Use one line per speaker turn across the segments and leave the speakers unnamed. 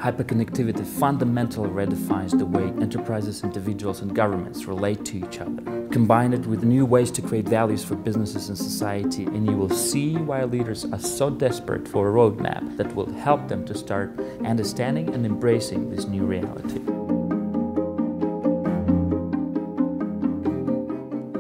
Hyperconnectivity fundamentally redefines the way enterprises, individuals and governments relate to each other. Combine it with new ways to create values for businesses and society, and you will see why leaders are so desperate for a roadmap that will help them to start understanding and embracing this new reality.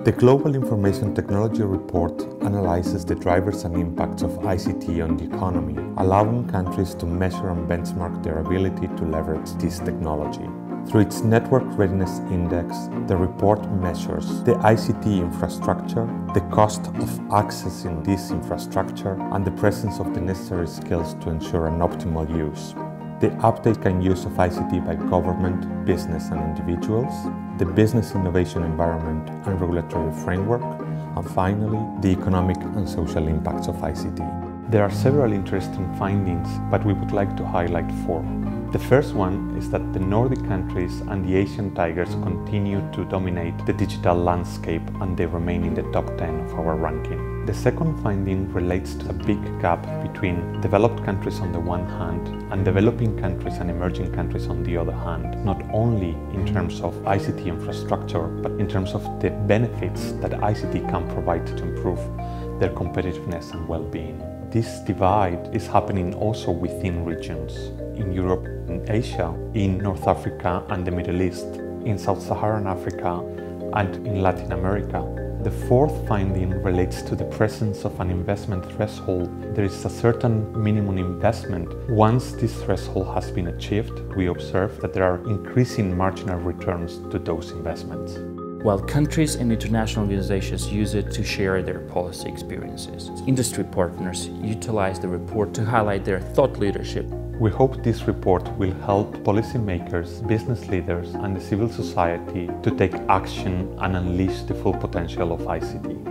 The Global Information Technology Report analyzes the drivers and impacts of ICT on the economy, allowing countries to measure and benchmark their ability to leverage this technology. Through its Network Readiness Index, the report measures the ICT infrastructure, the cost of accessing this infrastructure, and the presence of the necessary skills to ensure an optimal use. The uptake and use of ICT by government, business and individuals, the business innovation environment and regulatory framework, and finally, the economic and social impacts of ICT. There are several interesting findings, but we would like to highlight four. The first one is that the Nordic countries and the Asian tigers continue to dominate the digital landscape and they remain in the top 10 of our ranking. The second finding relates to a big gap between developed countries on the one hand and developing countries and emerging countries on the other hand, not only in terms of ICT infrastructure, but in terms of the benefits that ICT can provide to improve their competitiveness and well-being. This divide is happening also within regions, in Europe and Asia, in North Africa and the Middle East, in Sub-Saharan Africa and in Latin America. The fourth finding relates to the presence of an investment threshold. There is a certain minimum investment. Once this threshold has been achieved, we observe that there are increasing marginal returns to those investments.
While countries and international organizations use it to share their policy experiences, industry partners utilize the report to highlight their thought leadership.
We hope this report will help policymakers, business leaders and the civil society to take action and unleash the full potential of ICT.